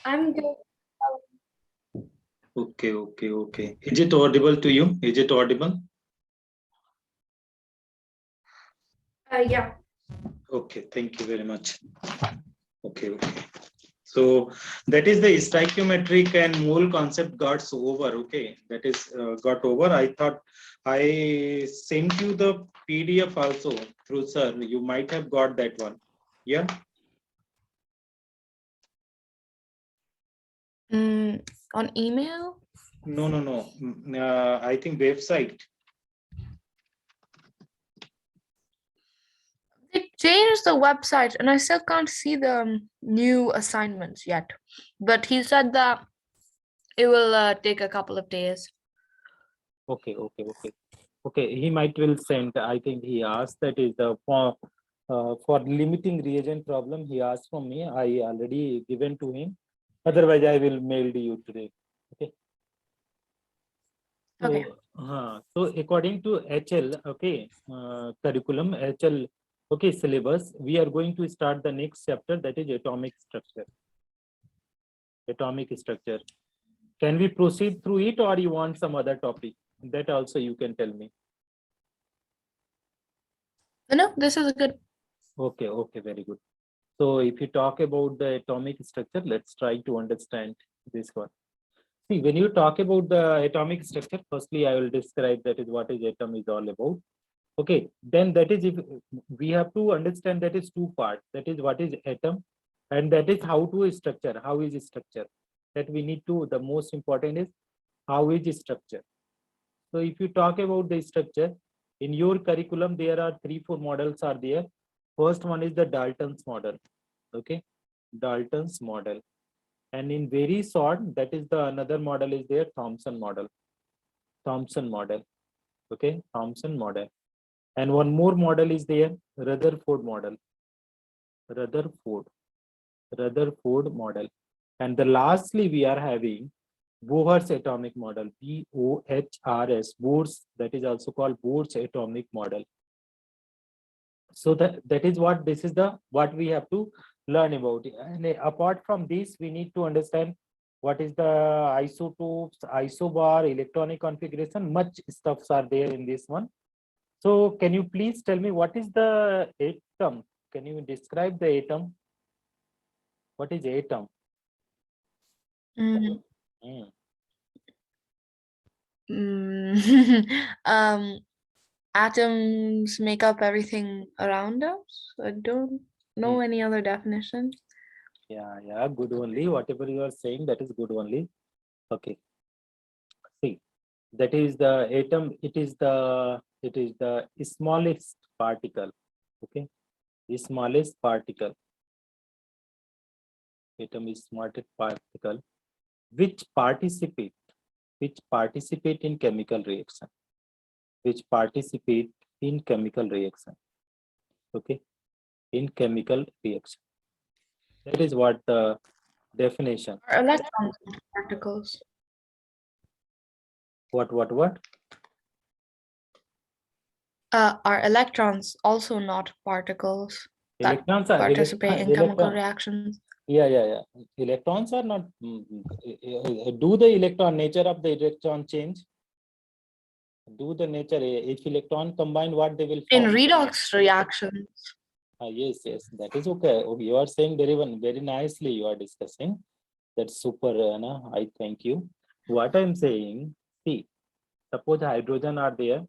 I'm good. Okay. Is it audible to you? Is it audible? Yeah. Okay, thank you very much. Okay. So that is the stoichiometric and mole concept got over. Okay, that is got over. I thought I sent you the PDF also through sir. You might have got that one. Yeah. On email? No. I think website. They changed the website and I still can't see the new assignments yet. But he said that it will take a couple of days. Okay. He might will send. I think he asked that is the for limiting reagent problem. He asked from me. I already given to him. Otherwise, I will mail to you today. Okay. So, Okay. So according to HL, okay, curriculum HL, okay, syllabus, we are going to start the next chapter, that is atomic structure. Atomic structure. Can we proceed through it, or you want some other topic? That also you can tell me. No, this is good. Okay, very good. So if you talk about the atomic structure, let's try to understand this one. See, when you talk about the atomic structure, firstly, I will describe that is what is atom is all about. Okay, then that is if we have to understand that is two parts. That is what is atom, and that is how to structure. How is structure? That we need to. The most important is how is structure. So if you talk about the structure in your curriculum, there are 3-4 models are there. First one is the Dalton's model. Okay, Dalton's model, and in very short, that is the another model is there, Thomson model. Thomson model. Okay, Thomson model. And one more model is there, Rutherford model. Rutherford model. And the lastly, we are having Bohr's atomic model, BOHRS, Bohr's, that is also called Bohr's atomic model. So that is what this is the what we have to learn about. And apart from this, we need to understand what is the isotopes, isobar, electronic configuration. Much stuffs are there in this one. So can you please tell me what is the atom? Can you describe the atom? What is atom? Atoms make up everything around us. I don't know any other definition. Yeah, good only. Whatever you are saying, that is good only. Okay. See, that is the atom. It is the smallest particle. Okay, the smallest particle. Atom is smallest particle which participate in chemical reaction. Which participate in chemical reaction. Okay, in chemical reaction. That is what the definition. Are electrons not particles? What? Are electrons also not particles that Electrons are participate in chemical reactions? Yeah. Electrons are not. Do the electron nature of the electron change? Do the nature if electron combine, what they will form? In redox reactions. Yes, that is okay. You are saying very nicely. You are discussing. That's super, Anna. I thank you. What I'm saying, see, suppose hydrogen are there.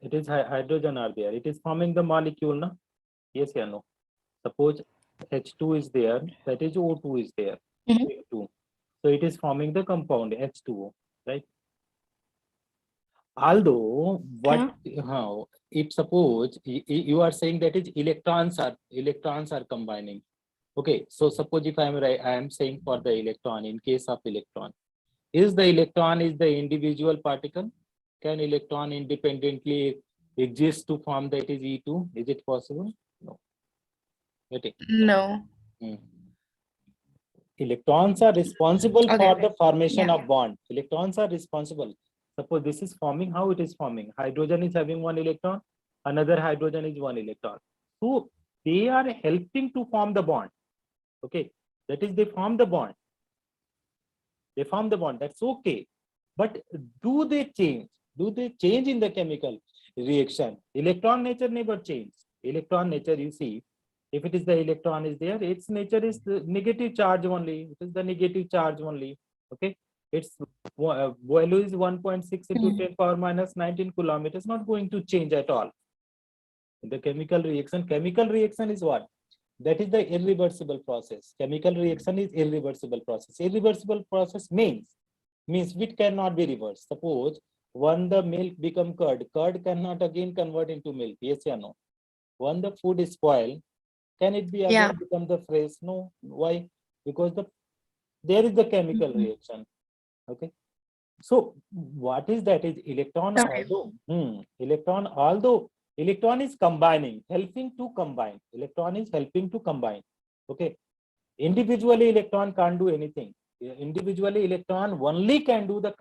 It is hydrogen are there. It is forming the molecule, na? Yes or no? Suppose H2 is there. That is O2 is there. H2. So it is forming the compound H2O, right? Although how if suppose you are saying that is electrons are combining. Okay, so suppose if I am saying for the electron, in case of electron, is the electron is the individual particle? Can electron independently exist to form that is E2? Is it possible? No. Okay. No. Electrons are responsible for the formation of bond. Electrons are responsible. Suppose this is forming, how it is forming? Hydrogen is having one electron, another hydrogen is one electron. So they are helping to form the bond. Okay, that is they form the bond. They form the bond. That's okay. But do they change? Do they change in the chemical reaction? Electron nature never change. Electron nature, you see, if it is the electron is there, its nature is the negative charge only. It is the negative charge only. Okay. Its value is 1.6 into 10 power minus 19 coulomb. It is not going to change at all. In the chemical reaction is what? That is the irreversible process. Chemical reaction is irreversible process. Irreversible process means which cannot be reversed. Suppose when the milk become curd cannot again convert into milk. Yes or no? When the food is spoiled, can it be again become the fresh? No. Why? Because there is the chemical reaction. Okay. So what is that? Is electron, Okay. although electron is combining, helping to combine. Electron is helping to combine. Okay. Individually, electron can't do anything. Individually, electron only can do the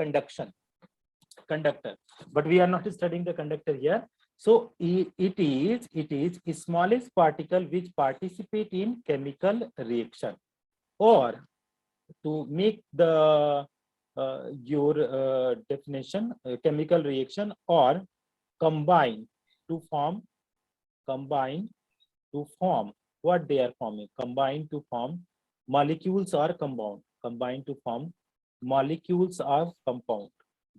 conductor. But we are not studying the conductor here. So it is smallest particle which participate in chemical reaction, or to make the your definition, chemical reaction, or combine to form what they are forming, combine to form molecules or compound, combine to form molecules or compound.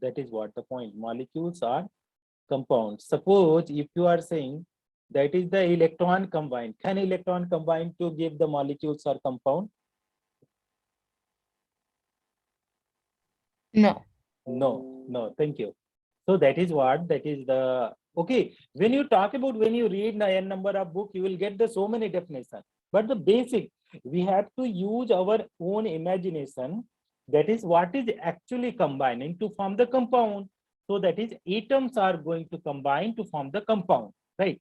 That is what the point, molecules are compound. Suppose if you are saying that is the electron combined, can electron combine to give the molecules or compound? No. No, thank you. So that is the okay. When you talk about, when you read n number of book, you will get the so many definitions. But the basic, we have to use our own imagination. That is what is actually combining to form the compound. So that is atoms are going to combine to form the compound, right?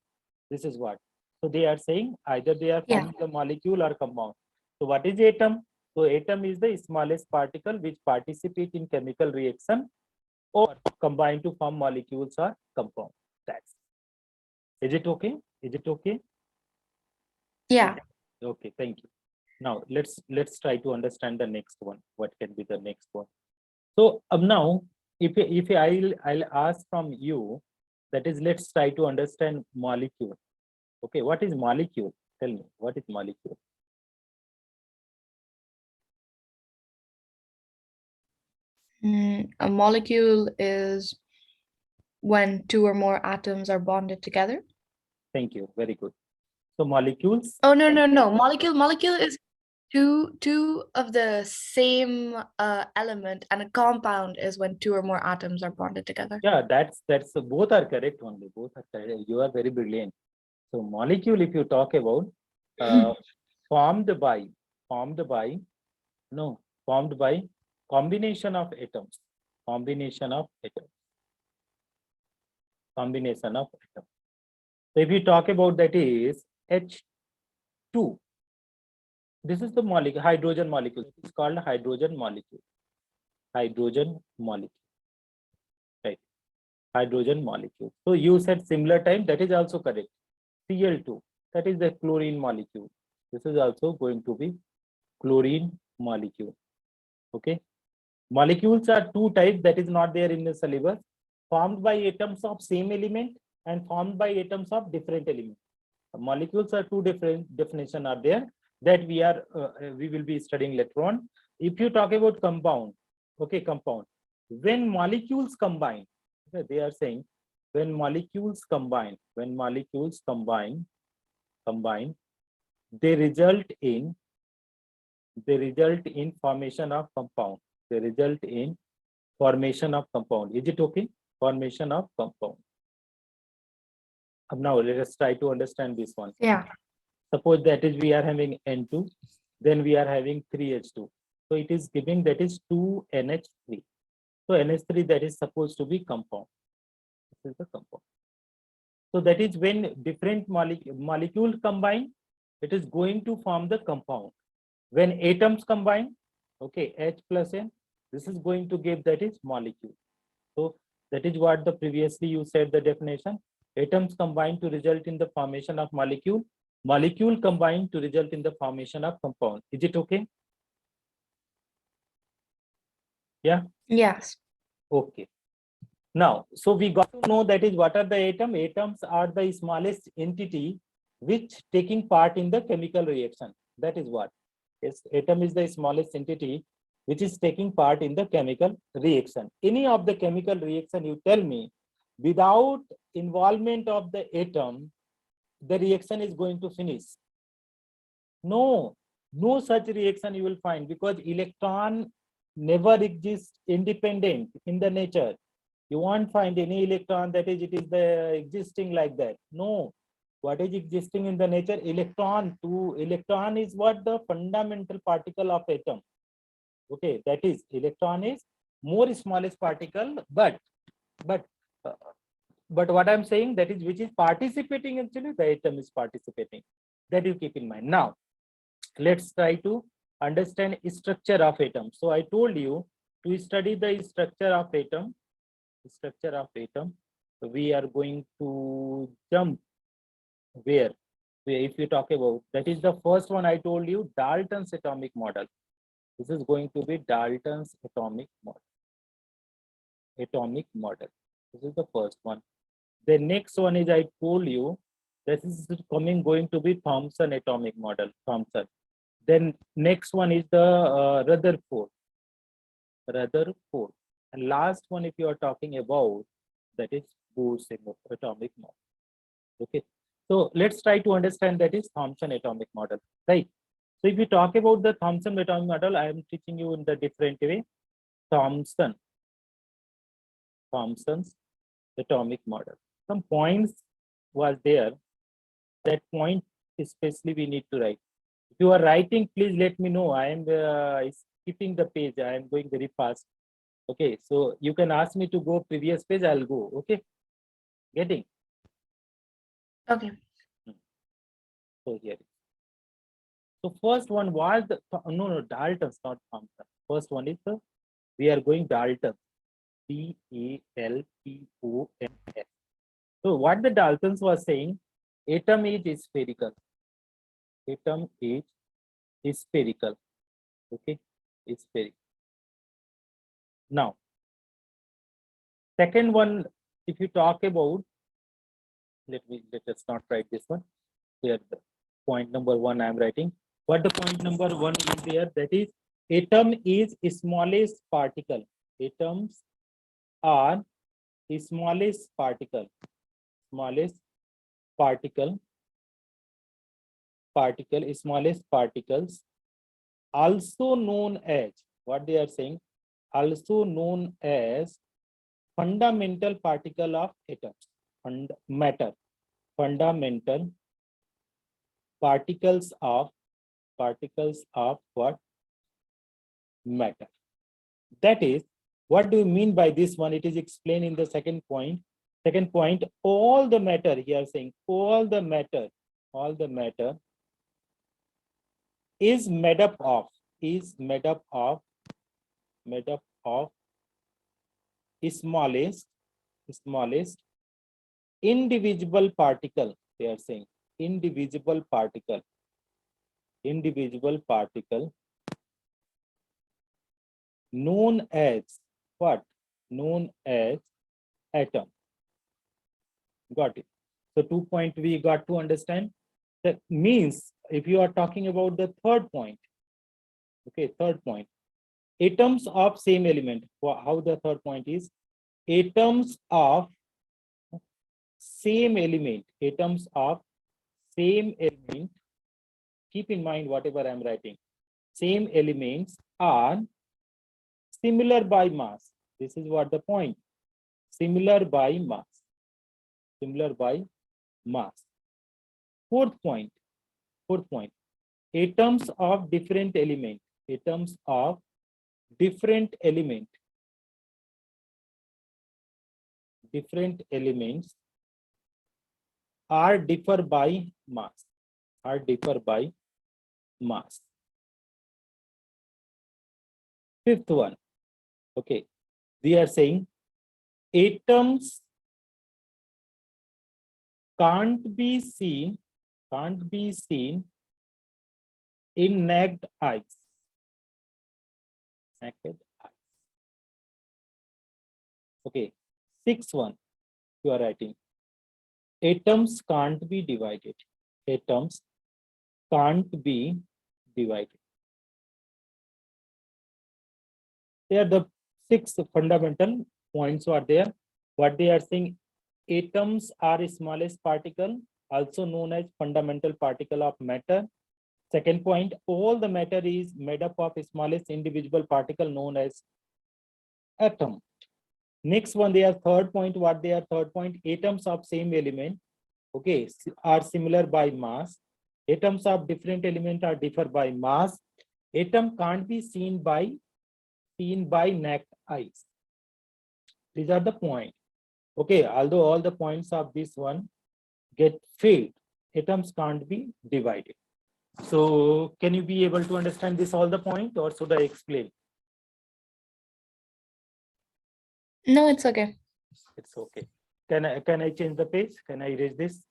This is what. So they are saying either they are forming the molecule or compound. So what is atom? So atom is the smallest particle which participate in chemical reaction or combine to form molecules or compound. That's. Is it okay? Is it okay? Yeah. Okay, thank you. Now let's try to understand the next one. What can be the next one? So now, if I'll ask from you, that is, let's try to understand molecule. Okay, what is molecule? Tell me, what is molecule? A molecule is when two or more atoms are bonded together. Thank you. Very good. So molecules. Oh, no. Molecule is two of the same element, and a compound is when two or more atoms are bonded together. Yeah, that's both are correct only. Both are correct. You are very brilliant. So molecule, if you talk about formed by combination of atoms. Combination of atoms. So if you talk about, that is H2. This is the molecule, hydrogen molecule. It is called hydrogen molecule. Hydrogen molecule. Right. Hydrogen molecule. So you said similar time, that is also correct. Cl2, that is the chlorine molecule. This is also going to be chlorine molecule. Okay. Molecules are two types, that is not there in the syllabus. Formed by atoms of same element and formed by atoms of different elements. Molecules are two different definition are there that we will be studying later on. If you talk about compound, okay, compound. When molecules combine, okay, they are saying when molecules combine, they result in formation of compound. They result in formation of compound. Is it okay? Formation of compound. Now let us try to understand this one. Yeah. Suppose that is we are having N2, then we are having 3H2. So it is giving, that is 2NH3. So NH3, that is supposed to be compound. This is the compound. So that is when different molecules combine, it is going to form the compound. When atoms combine, okay, H plus N, this is going to give, that is molecule. So that is what the previously you said the definition. Atoms combine to result in the formation of molecule. Molecule combine to result in the formation of compound. Is it okay? Yeah. Yes. Okay. Now, so we got to know that is what are the atoms? Atoms are the smallest entity which taking part in the chemical reaction. That is what. Yes, atom is the smallest entity which is taking part in the chemical reaction. Any of the chemical reaction you tell me, without involvement of the atom, the reaction is going to finish. No, no such reaction you will find, because electron never exists independent in the nature. You won't find any electron that is, it is the existing like that. No, what is existing in the nature? Electron. To electron is what? The fundamental particle of atom. Okay, that is, electron is more smallest particle, but but uh, but what I'm saying, that is which is participating, actually the atom is participating. That you keep in mind. Now let's try to understand structure of atom. So I told you to study the structure of atom. Structure of atom. So we are going to jump where? If you talk about, that is the first one I told you, Dalton's atomic model. This is going to be Dalton's atomic model. Atomic model. This is the first one. The next one is, I told you, this is going to be Thomson atomic model. Thomson. Then next one is the Rutherford. Rutherford. And last one, if you are talking about, that is Bose atomic model. Okay. So let's try to understand that is Thomson atomic model, right? So if you talk about the Thomson atomic model, I am teaching you in the different way. Thompson's atomic model. Some points was there. That point especially we need to write. If you are writing, please let me know. I am skipping the page. I am going very fast. Okay, so you can ask me to go previous page. I'll go. Okay, getting. Okay. So here. So first one was the no Dalton's, not Thompson. First one is the, we are going Dalton. Dalton. So what the Daltons was saying, atom is spherical. Atom is spherical. Okay, is spherical. Now, second one, if you talk about, let us not write this one. Here, the point number one I am writing. What the point number one is there? That is, atom is smallest particle. Atoms are smallest particle. Smallest particle. Smallest particles, also known as, what they are saying, also known as fundamental particle of atoms. Matter. Fundamental particles of what? Matter. That is, what do you mean by this one? It is explained in the second point. Second point, all the matter, here saying all the matter is made up of smallest indivisible particle. They are saying indivisible particle known as what? Known as atom. Got it. So 2 point we got to understand. That means if you are talking about the third point, okay, third point, atoms of same element. How the third point is, atoms of same element. Atoms of same element. Keep in mind whatever I'm writing. Same elements are similar by mass. This is what the point. Similar by mass. Similar by mass. Fourth point. Atoms of different element. Atoms of different element. Different elements are differ by mass. Are differ by mass. Fifth one. Okay. We are saying atoms can't be seen in naked eyes. Naked eyes. Okay, 6.1, you are writing. Atoms can't be divided. Atoms can't be divided. There are the 6 fundamental points are there. What they are saying, atoms are smallest particle, also known as fundamental particle of matter. Second point, all the matter is made up of smallest individual particle known as atom. Next one, they are third point. What they are third point? Atoms of same element, okay, are similar by mass. Atoms of different element are differ by mass. Atom can't be seen by naked eyes. These are the points. Okay, although all the points of this one get filled, atoms can't be divided. So can you be able to understand this all the point, or should I explain? No, it's okay. It's okay. Can I change the page? Can I erase this?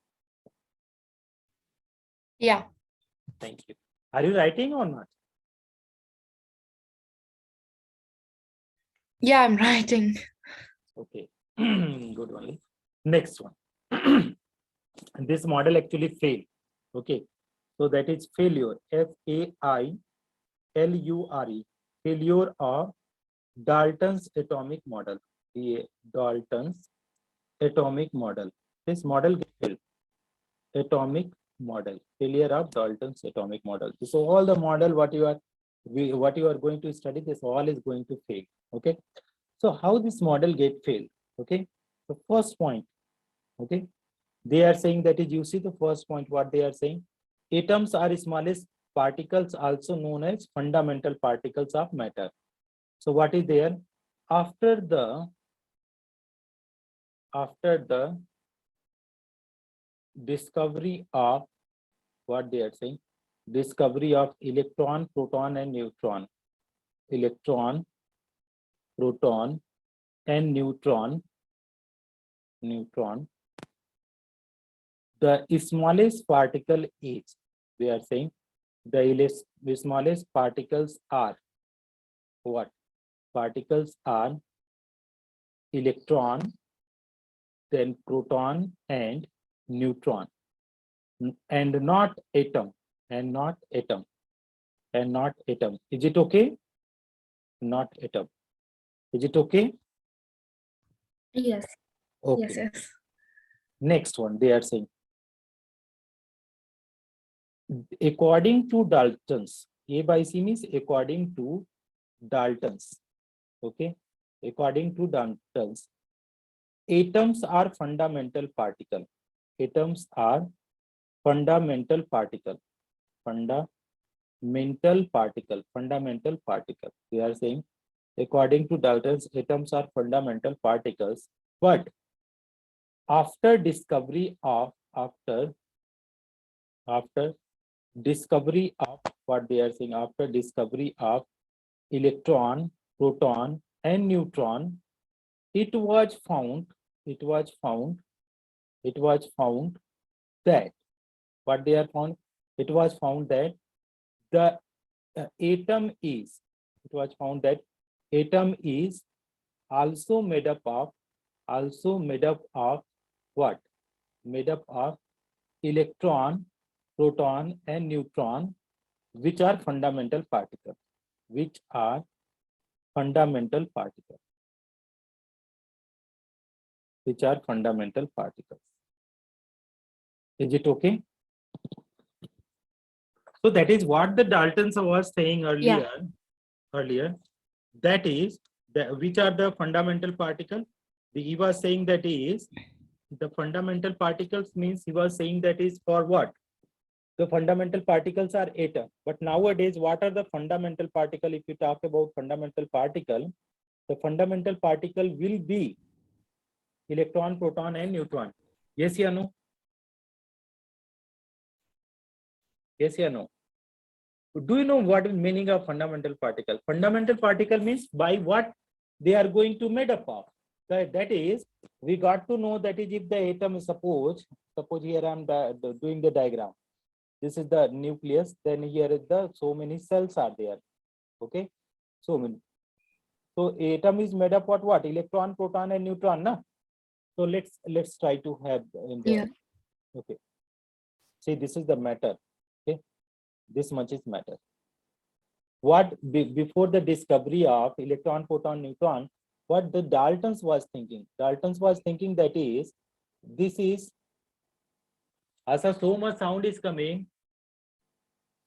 Yeah. Thank you. Are you writing or not? Yeah, I'm writing. Okay. Good only. Next one. This model actually failed. Okay. So that is failure. Failure. Failure of Dalton's atomic model. The Dalton's atomic model. This model failed. Atomic model. Failure of Dalton's atomic model. So all the model what you are going to study, this all is going to fail. Okay. So how this model get failed? Okay. The first point. Okay. They are saying that is, you see the first point, what they are saying, atoms are smallest particles, also known as fundamental particles of matter. So what is there? After the discovery of, what they are saying, discovery of electron, proton and neutron, electron, proton and neutron, the smallest particle is, they are saying, the smallest particles are what? Particles are electron, then proton and neutron, and not atom, and not atom, and not atom. Is it okay? Not atom. Is it okay? Yes. Okay. Yes. Next one, they are saying, according to Dalton's, A by C means according to Dalton's. Okay. According to Dalton's, atoms are fundamental particle. Atoms are fundamental particle. Fundamental particle. We are saying, according to Dalton's, atoms are fundamental particles. But after discovery of what they are saying, after discovery of electron, proton, and neutron, it was found that what they are found, it was found that the atom is, it was found that atom is also made up of what? Made up of electron, proton, and neutron, which are fundamental particles. Which are fundamental particles. Which are fundamental particles. Is it okay? So that is what the Daltons was saying earlier. That is, which are the fundamental particle? He was saying that is the fundamental particles, means he was saying that is for what? The fundamental particles are atom. But nowadays, what are the fundamental particle? If you talk about fundamental particle, the fundamental particle will be electron, proton, and neutron. Yes or no? Yes or no? Do you know what is meaning of fundamental particle? Fundamental particle means by what they are going to made up of. That is, we got to know that is, if the atom is suppose here I am doing the diagram. This is the nucleus. Then here is the so many cells are there. Okay, so So atom is made up of what? Electron, proton, and neutron, na? So let's try to have in there. Yeah. Okay. See, this is the matter. Okay, this much is matter. What before the discovery of electron, proton, neutron, what the Daltons was thinking? Daltons was thinking that is, this is, as so much sound is coming.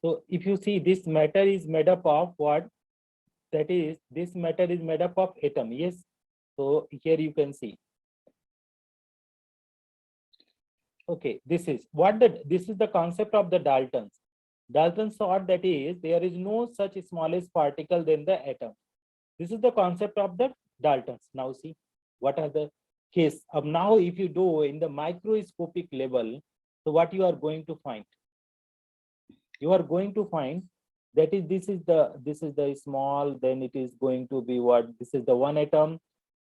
So if you see, this matter is made up of what? That is, this matter is made up of atom. Yes. So here you can see. Okay, this is what this is the concept of the Daltons. Dalton thought that is, there is no such smallest particle than the atom. This is the concept of the Daltons. Now see, what are the case of now if you do in the microscopic level, so what you are going to find? You are going to find that is, this is the small, then it is going to be what? This is the one atom.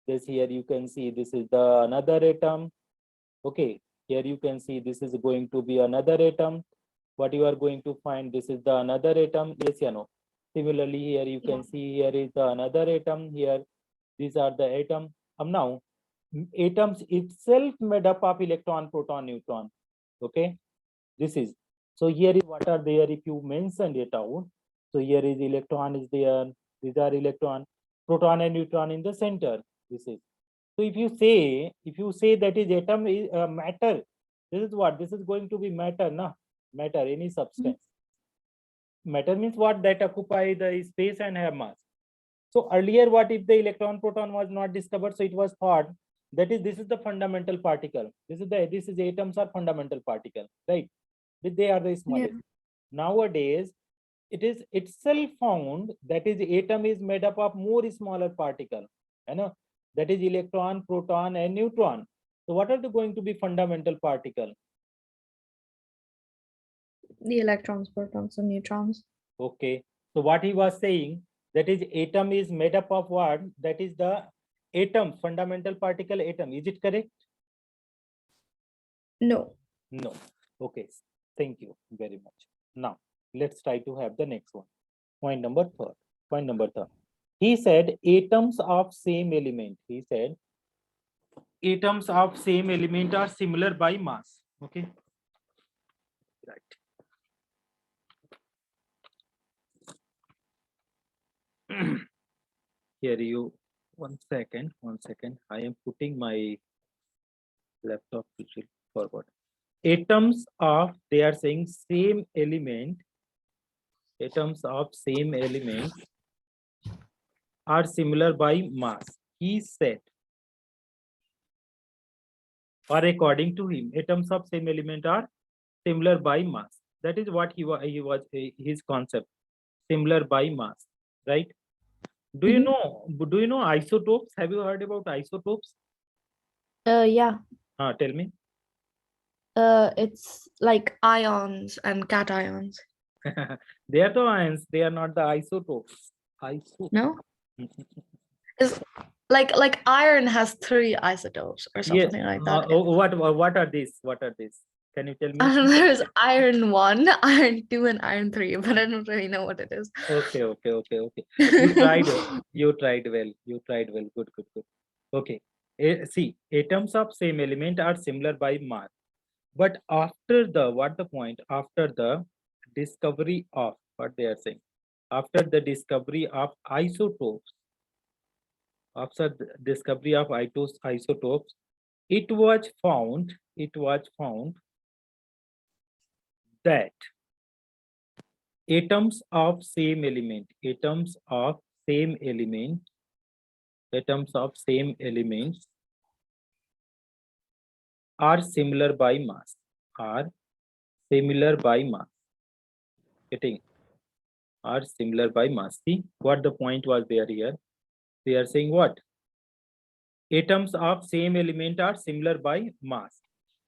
This here you can see this is the another atom. Okay, here you can see this is going to be another atom. What you are going to find, this is the another atom. Yes, you know. Similarly, here you can see here is the another atom. Here, these are the atom. Now, atoms itself made up of electron, proton, neutron. Okay, this is. So here is what are there if you mention it out. So here is electron is there. These are electron, proton and neutron in the center. This is. So if you say that is atom is matter, this is what? This is going to be matter, na? Matter, any substance. Matter means what? That occupy the space and have mass. So earlier, what if the electron proton was not discovered? So it was thought that is this is the fundamental particle. This is atoms are fundamental particle, right? They are the smallest. Yeah. Nowadays, it is itself found that is atom is made up of more smaller particle. You know, that is electron, proton, and neutron. So what are going to be fundamental particle? The electrons, protons, and neutrons. Okay. So what he was saying, that is atom is made up of what? That is the atom, fundamental particle atom. Is it correct? No. No. Okay. Thank you very much. Now, let's try to have the next one. Point number third. He said atoms of same element. He said atoms of same element are similar by mass. Okay. Right. Here you, one second. I am putting my laptop little forward. Atoms of, they are saying same element, atoms of same element are similar by mass. He said, or according to him, atoms of same element are similar by mass. That is what he was his concept, similar by mass, right? Do you know isotopes? Have you heard about isotopes? Yeah. Tell me. It's like ions and cations. They are the ions, they are not the isotopes. No? It's like iron has 3 isotopes or Yes. something like that. What are these? What are these? Can you tell me? There's iron 1, iron 2, and iron 3, but I don't really know what it is. Okay. You tried. You tried well. Good. Okay. See, atoms of same element are similar by mass, but after the what the point? After the discovery of what they are saying, after the discovery of isotopes, after the discovery of isotopes, it was found that atoms of same element, atoms of same elements are similar by mass, getting, are similar by mass. See what the point was there here. They are saying what? Atoms of same element are similar by mass.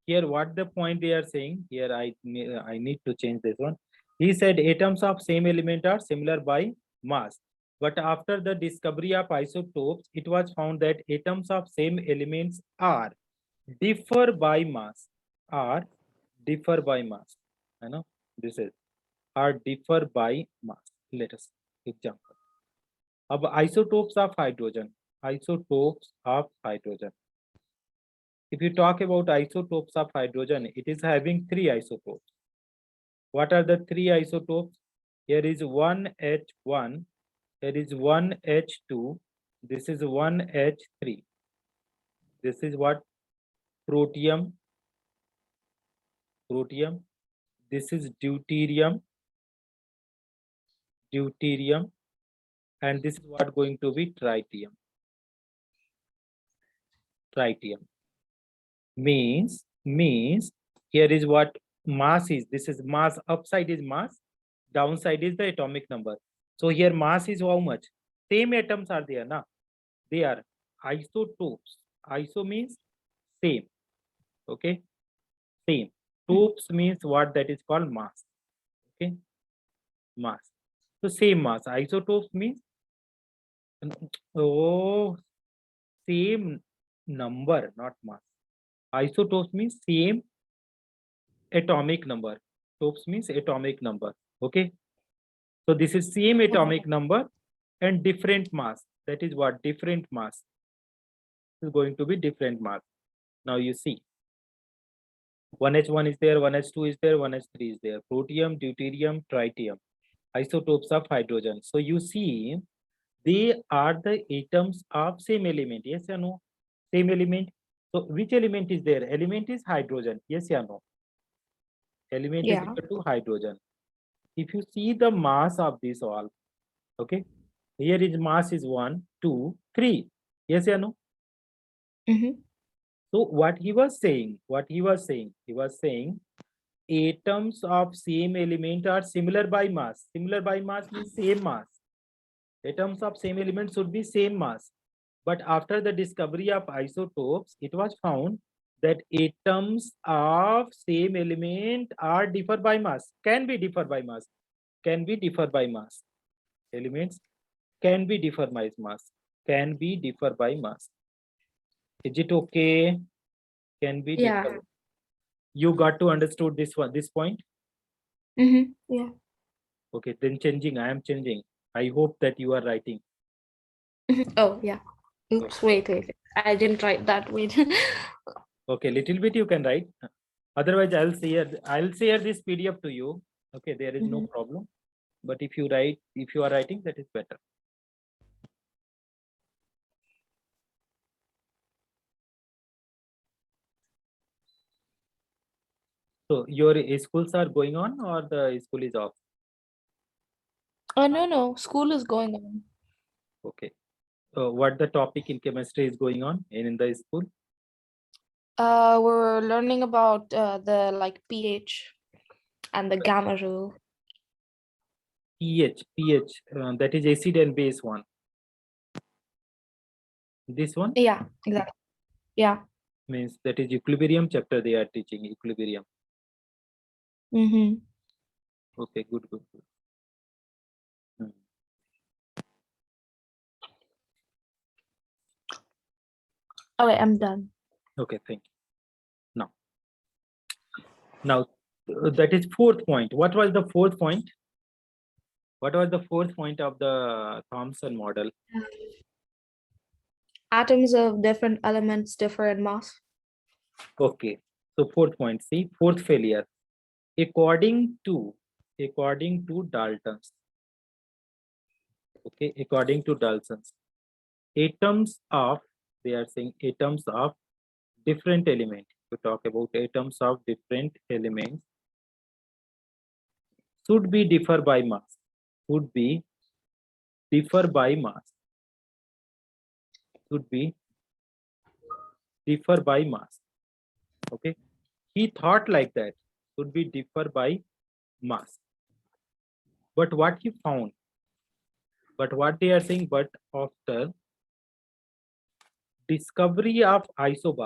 Here what the point they are saying here, I need to change this one. He said atoms of same element are similar by mass, but after the discovery of isotopes, it was found that atoms of same elements are differ by mass. I know this is are differ by mass. Let us example. Ab isotopes of hydrogen. Isotopes of hydrogen. If you talk about isotopes of hydrogen, it is having 3 isotopes. What are the 3 isotopes? Here is 1H1, here is 1H2, this is 1H3. This is what? Protium. Protium. This is deuterium. Deuterium. And this is what going to be tritium. Tritium. Means here is what mass is. This is mass. Upside is mass. Downside is the atomic number. So here mass is how much? Same atoms are there, na? They are isotopes. Iso means same. Okay, same. Topes means what? That is called mass. Okay, mass. So same mass. Isotopes means same number, not mass. Isotopes means same atomic number. Topes means atomic number. Okay, so this is same atomic number and different mass. That is what? Different mass. This is going to be different mass. Now you see, 1H1 is there, 1H2 is there, 1H3 is there. Protium, deuterium, tritium, isotopes of hydrogen. So you see, they are the atoms of same element. Yes or no? Same element. So which element is there? Element is hydrogen. Yes or no? Element is Yeah. equal to hydrogen. If you see the mass of this all, okay, here is mass is 1, 2, 3. Yes or no? Mm-hmm. So what he was saying, he was saying atoms of same element are similar by mass. Similar by mass means same mass. Atoms of same element should be same mass. But after the discovery of isotopes, it was found that atoms of same element are differ by mass, can be differ by mass, can be differ by mass. Elements can be differ by mass, can be differ by mass. Is it okay? Can be Yeah. differ. You got to understood this one, this point? Mm-hmm. Yeah. Okay, then changing, I am changing. I hope that you are writing. Oh, yeah. Oops, Okay. wait. I didn't write that. Wait. Okay, little bit you can write. Otherwise, I'll share this PDF to you. Okay, there is no Mhm. problem. But if you are writing, that is better. So your schools are going on or the school is off? Oh, no. School is going on. Okay. So what the topic in chemistry is going on in the school? We're learning about the like pH and the gamma rule. pH, that is acid and base one. This one Yeah, exactly. Yeah. means that is equilibrium chapter they are teaching, equilibrium. Mm-hmm. Okay, good. Hmm. Okay, I'm done. Okay, thank you. Now that is fourth point. What was the fourth point? What was the fourth point of the Thomson model? Atoms of different elements differ in mass. Okay, so fourth point, see, fourth failure. According to Dalton's, okay, according to Dalton's, atoms of, they are saying atoms of different element. To talk about atoms of different elements should be differ by mass. Should be differ by mass. Should be differ by mass. Okay, he thought like that, should be differ by mass. But what he found, but what they are saying, but after discovery of isobar,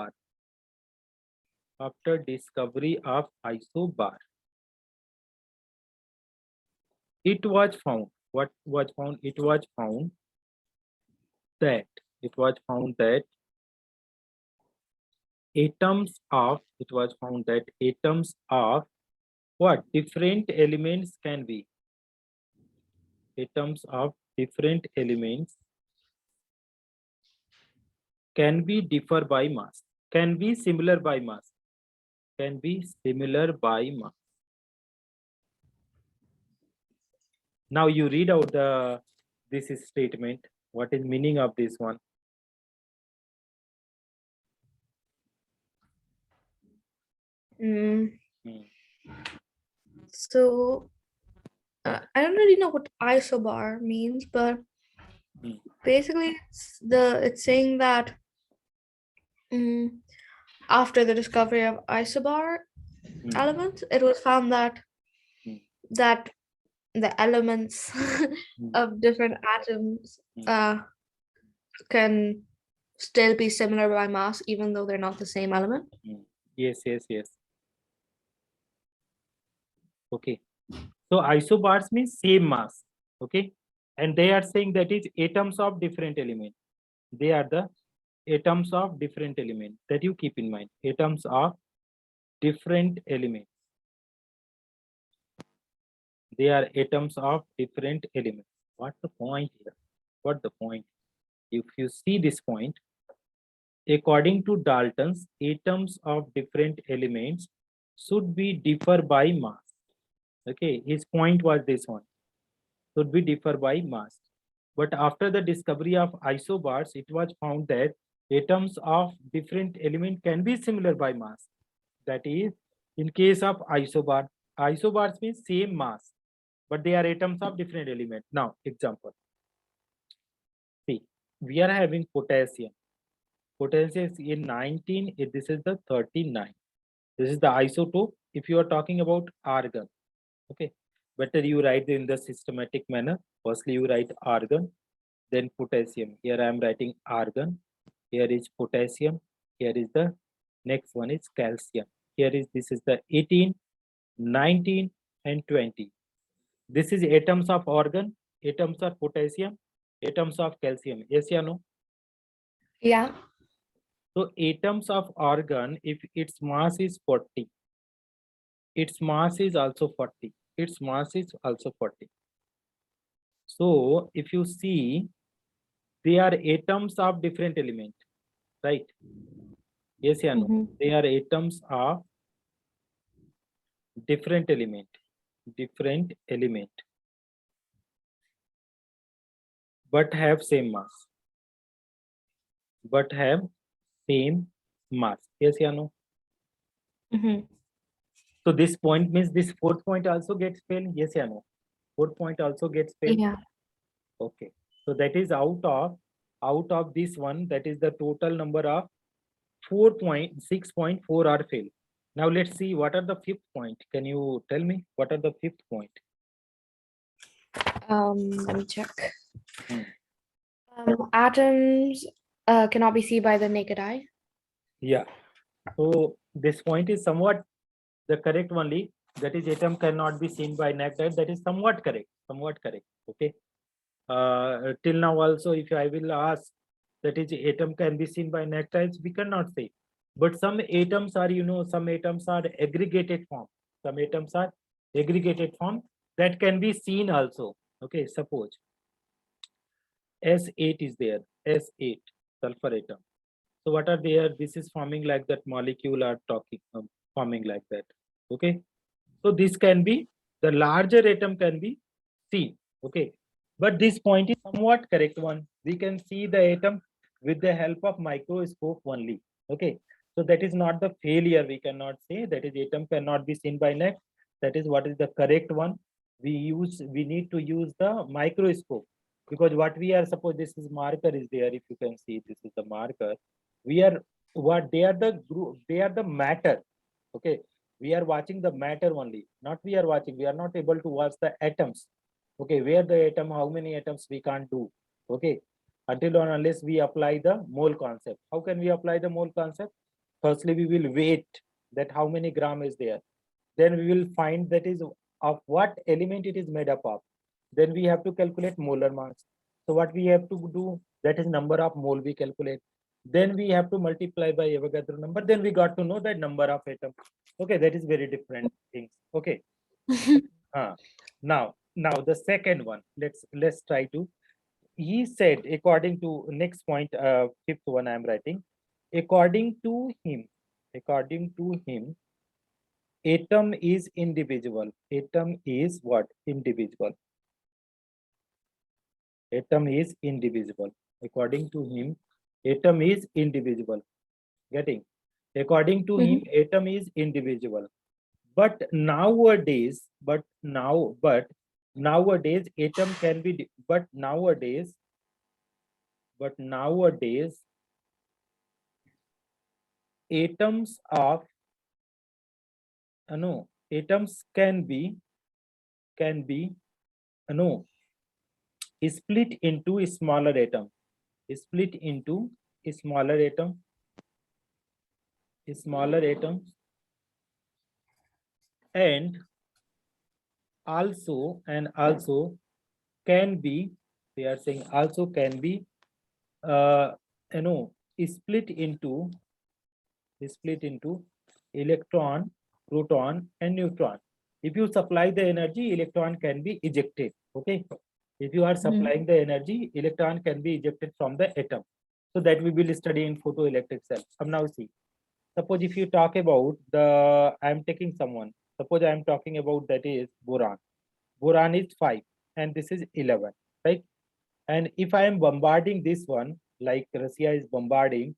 it was found, what was found? It was found that atoms of what? Different elements can be. Atoms of different elements can be differ by mass, can be similar by mass, can be similar by mass. Now you read out this statement. What is meaning of this one? Mm, Hmm. so I don't really know what isobar means, but Hmm. basically it's saying that mm, after the discovery of isobar Hmm. elements, it was found that Hmm. that the elements Hmm. of different atoms Hmm. can still be similar by mass, even though they're not the same element. Yes, yes, yes. Okay. So isobars means same mass. Okay. And they are saying that is atoms of different element. They are the atoms of different element that you keep in mind. Atoms of different elements. They are atoms of different elements. What's the point here? What the point? If you see this point, according to Dalton's, atoms of different elements should be differ by mass. Okay, his point was this one, should be differ by mass. But after the discovery of isobars, it was found that atoms of different element can be similar by mass. That is, in case of isobars means same mass, but they are atoms of different element. Now, example. See, we are having potassium. Potassium is in 19, this is the 39. This is the isotope if you are talking about argon. Okay, better you write in the systematic manner. Firstly, you write argon, then potassium. Here I am writing argon. Here is potassium. Here is the next one is calcium. Here is this is the 18, 19, and 20. This is atoms of argon, atoms of potassium, atoms of calcium. Yes or no? Yeah. So atoms of argon, if its mass is 40, its mass is also 40. Its mass is also 40. So if you see, they are atoms of different element, right? Yes or no? Mhm. They are atoms of different element, but have same mass, but have same mass. Yes or no? Mhm. So this point means this fourth point also gets failed. Yes or no? Fourth point also gets failed. Yeah. Okay. So that is out of this one, that is the total number of 4.6.4 are failed. Now let's see what are the fifth point. Can you tell me what are the fifth point? Let me check. Hmm. Atoms cannot be seen by the naked eye. Yeah. So this point is somewhat the correct only. That is atom cannot be seen by naked eye. That is somewhat correct. Somewhat correct. Okay. Till now also, if I will ask that is atom can be seen by naked eyes, we cannot say. But some atoms are, some atoms are aggregated form. Some atoms are aggregated form that can be seen also. Okay, suppose S8 is there, S8 sulfur atom. So what are there? This is forming like that molecule are talking, forming like that. Okay, so this can be the larger atom can be seen. Okay, but this point is somewhat correct one. We can see the atom with the help of microscope only. Okay, so that is not the failure. We cannot say that is atom cannot be seen by net. That is what is the correct one. We need to use the microscope, because what we are, suppose this is marker is there. If you can see, this is the marker. We are what they are the group. They are the matter. Okay, we are watching the matter only, not we are watching, we are not able to watch the atoms. Okay, where the atom, how many atoms we can't do. Okay, until or unless we apply the mole concept. How can we apply the mole concept? Firstly, we will wait that how many gram is there, then we will find that is of what element it is made up of, then we have to calculate molar mass. So what we have to do, that is number of mole we calculate, then we have to multiply by Avogadro number, then we got to know that number of atoms. Okay, that is very different things. Okay. Now the second one, let's try to he said, according to next point, fifth one I am writing, according to him, atom is indivisible. Atom is what? Indivisible. Atom is indivisible. According to him, atom is indivisible. Getting? According to him, Mhm. atom is indivisible. But nowadays, nowadays, atom can be, but nowadays, atoms of, no, atoms can be, no, split into smaller atom, split into smaller atom, smaller atoms, and also can be, they are saying also can be, uh, you know, split into electron, proton, and neutron. If you supply the energy, electron can be ejected. Okay. If you are Mhm. supplying the energy, electron can be ejected from the atom. So that we will study in photoelectric cell. Now see, suppose if you talk about the, I am taking someone. Suppose I am talking about that is boron. Boron is 5 and this is 11, right? And if I am bombarding this one, like Russia is bombarding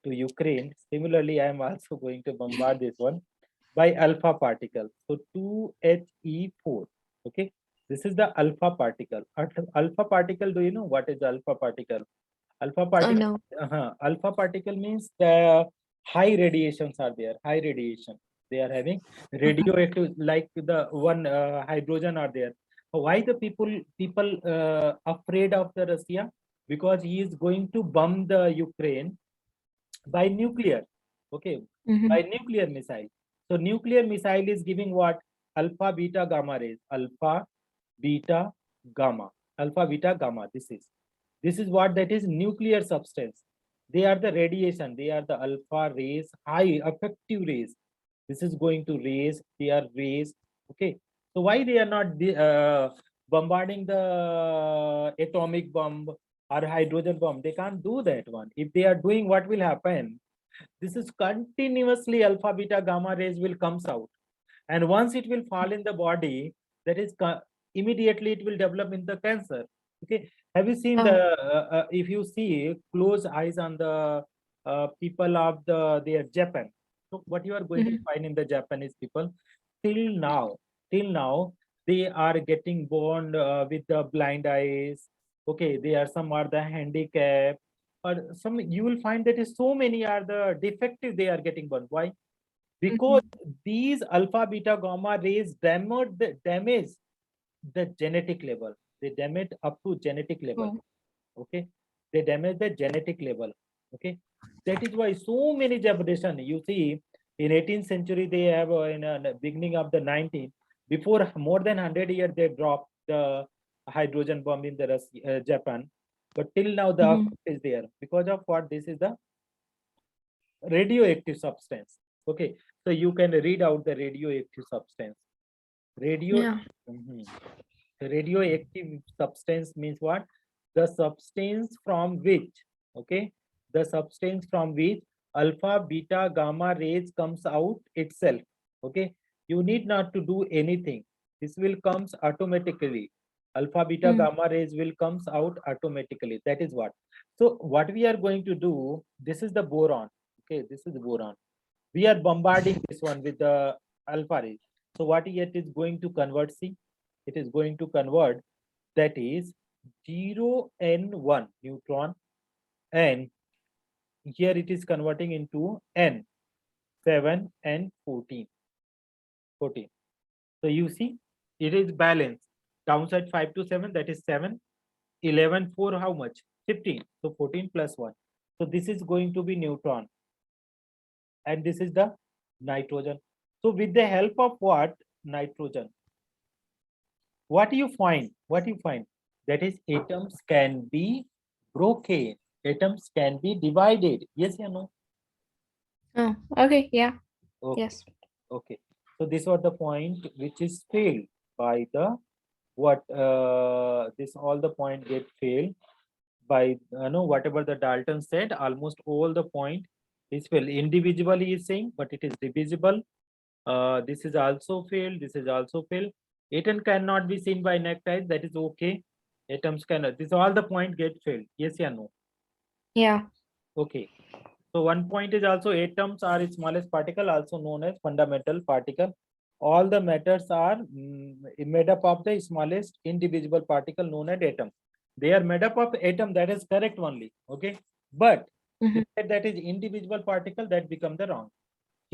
to Ukraine, similarly, I am also going to bombard this one by alpha particle. So 2He4. Okay. This is the alpha particle. Alpha particle, do you know what is the alpha particle? Alpha I particle, know. alpha particle means the high radiations are there, high radiation. They are having radioactive, like the one hydrogen are there. Why the people afraid of the Russia? Because he is going to bomb the Ukraine by nuclear. Okay, Mhm. by nuclear missile. So nuclear missile is giving what? Alpha, beta, gamma rays. Alpha, beta, gamma. Alpha, beta, gamma. This is what that is nuclear substance. They are the radiation. They are the alpha rays, high effective rays. This is going to raise. They are rays. Okay. So why they are not bombarding the atomic bomb or hydrogen bomb? They can't do that one. If they are doing, what will happen? This is continuously alpha, beta, gamma rays will comes out, and once it will fall in the body, that is immediately it will develop in the cancer. Okay, have you seen the Oh. if you see close eyes on the people of their Japan, so what you are going to Mhm. find in the Japanese people till now, they are getting born with the blind eyes. Okay, they are, some are the handicap, or some you will find that is so many are the defective, they are getting born. Why? Because Mhm. these alpha, beta, gamma rays damage the genetic level. They damage up to genetic level. Oh. Okay, they damage the genetic level. Okay, that is why so many generation you see in 18th century, they have in the beginning of the 19th, before more than 100 years they dropped the hydrogen bomb in the Japan, but till now the Mhm. effect is there because of what? This is the radioactive substance. Okay, so you can read out the radioactive substance. Radio, Yeah. Mhm. Radioactive substance means what? The substance from which, okay, the substance from which alpha, beta, gamma rays comes out itself. Okay, you need not to do anything. This will comes automatically. Alpha, beta, Mm. gamma rays will comes out automatically. That is what. So what we are going to do, this is the boron. Okay, this is the boron. We are bombarding this one with the alpha rays. So what it is going to convert? See, it is going to convert, that is 0 n1 neutron, and here it is converting into n 7 and 14. So you see, it is balanced. Downside 5 to 7, that is 7. 11 4, how much? 15. So 14 plus 1. So this is going to be neutron, and this is the nitrogen. So with the help of what? Nitrogen. What you find? What you find? That is, atoms can be broken. Atoms can be divided. Yes or no? Oh. Okay. Yeah. Okay. Yes. Okay. So this was the point which is failed by the what? This all the point get failed by whatever the Dalton said, almost all the point is filled. Individually is saying, but it is divisible. This is also filled. This is also filled. Atom cannot be seen by naked eyes. That is okay. Atoms cannot. This all the point get filled. Yes or no? Yeah. Okay. So one point is also atoms are its smallest particle, also known as fundamental particle. All the matters are made up of the smallest indivisible particle known as atom. They are made up of atom. That is correct only. Okay. But Mhm. that is indivisible particle, that become the wrong.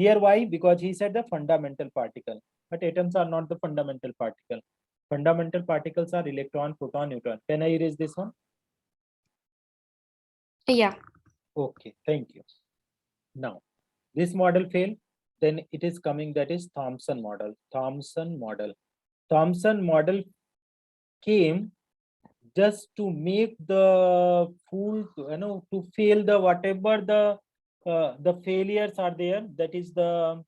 Here why? Because he said the fundamental particle. But atoms are not the fundamental particle. Fundamental particles are electron, proton, neutron. Can I erase this one? Yeah. Okay, thank you. Now, this model failed, then it is coming, that is Thomson model. Thomson model. Thomson model came just to make the fool, to fail the whatever the failures are there. That is the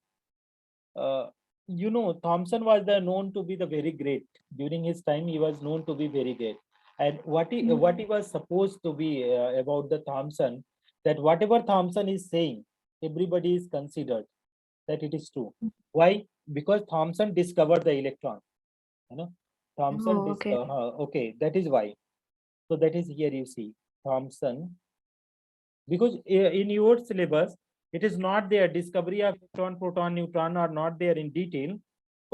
Thomson was known to be the very great. During his time, he was known to be very great. And what he was supposed to be about the Thomson, that whatever Thomson is saying, everybody is considered that it is true. Why? Because Thomson discovered the electron. You know, Thomson Oh, okay. okay, that is why. So that is here you see Thomson, because in your syllabus it is not there. Discovery of electron, proton, neutron are not there in detail.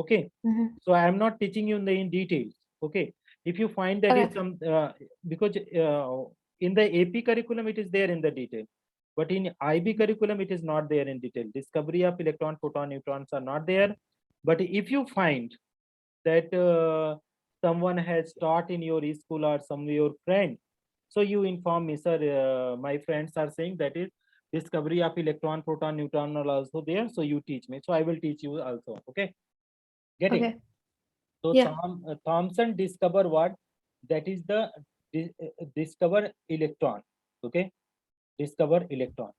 Okay, Mhm. so I am not teaching you in detail. Okay, if you find that is Okay. some because in the AP curriculum it is there in the detail, but in IB curriculum it is not there in detail. Discovery of electron, proton, neutrons are not there. But if you find that someone has taught in your school or some of your friend, so you inform me, sir, my friends are saying that is discovery of electron, proton, neutron are also there, so you teach me, so I will teach you also. Okay, getting? Okay. So Yeah. Thomson discover what? That is the discover electron. Okay, discover electron.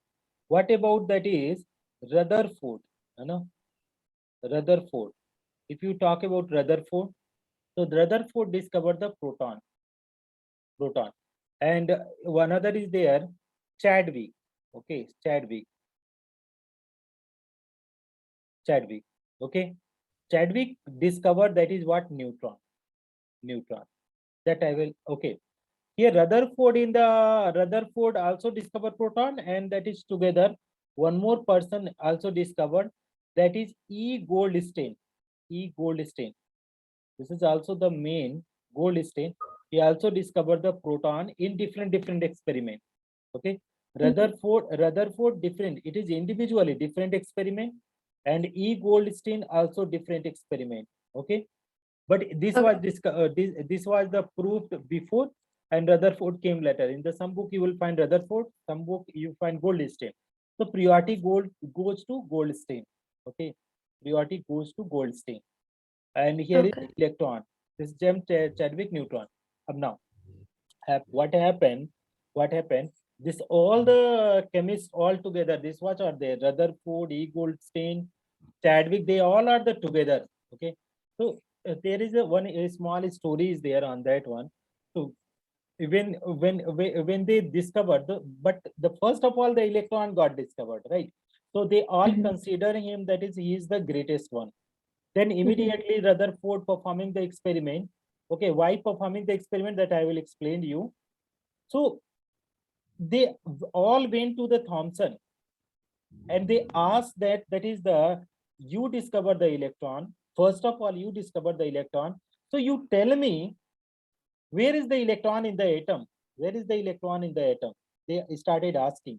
What about that is Rutherford? Rutherford. If you talk about Rutherford, so Rutherford discovered the proton, and one other is there, Chadwick. Okay, Chadwick. Okay, Chadwick discovered that is what? Neutron. That I will. Okay. Here Rutherford also discovered proton, and that is together one more person also discovered, that is E. Goldstein. E. Goldstein. This is also the main Goldstein. He also discovered the proton in different experiment. Okay. Rutherford different. It is individually different experiment, and E. Goldstein also different experiment. Okay. But this was Okay. this was the proved before, and Rutherford came later. In the some book you will find Rutherford, some book you find Goldstein. So priority goes to Goldstein. Okay, priority goes to Goldstein, and here is Okay. electron. This gem Chadwick neutron. Now, what happened? What happened? This all the chemists all together. This what are they? Rutherford, E. Goldstein, Chadwick. They all are the together. Okay, so there is a small story is there on that one. So when they discovered but the first of all the electron got discovered, right? So they all Mhm. consider him that is he is the greatest one. Then Mhm. immediately Rutherford performing the experiment. Okay, why performing the experiment, that I will explain to you. So they all went to the Thomson, and they asked that is the you discover the electron. First of all, you discover the electron. So you tell me, where is the electron in the atom? Where is the electron in the atom? They started asking.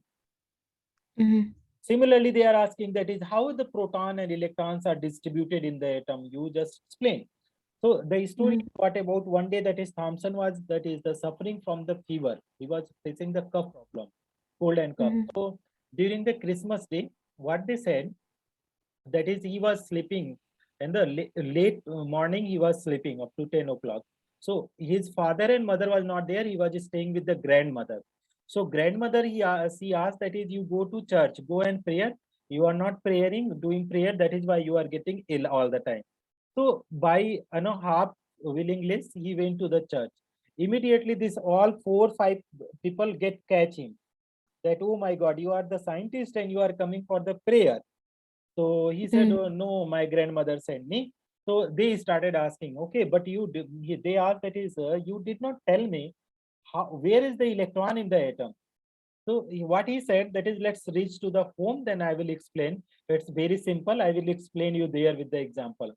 Mhm. Similarly, they are asking that is how the proton and electrons are distributed in the atom. You just explain. So the story, Mhm. what about one day that is Thompson was that is the suffering from the fever. He was facing the cough problem, cold and cough. Mhm. So during the Christmas day, what they said, that is he was sleeping in the late morning, he was sleeping up to 10 o'clock. So his father and mother was not there. He was staying with the grandmother. So grandmother, she asked that is you go to church, go and prayer. You are not praying, doing prayer. That is why you are getting ill all the time. So by half willingness, he went to the church. Immediately this all 4-5 people get catch him that, oh my God, you are the scientist and you are coming for the prayer. So he said, oh, no, my grandmother sent me. So they started asking, okay, but they asked that is, you did not tell me where is the electron in the atom. So what he said, that is, let's reach to the home, then I will explain. It's very simple. I will explain you there with the example.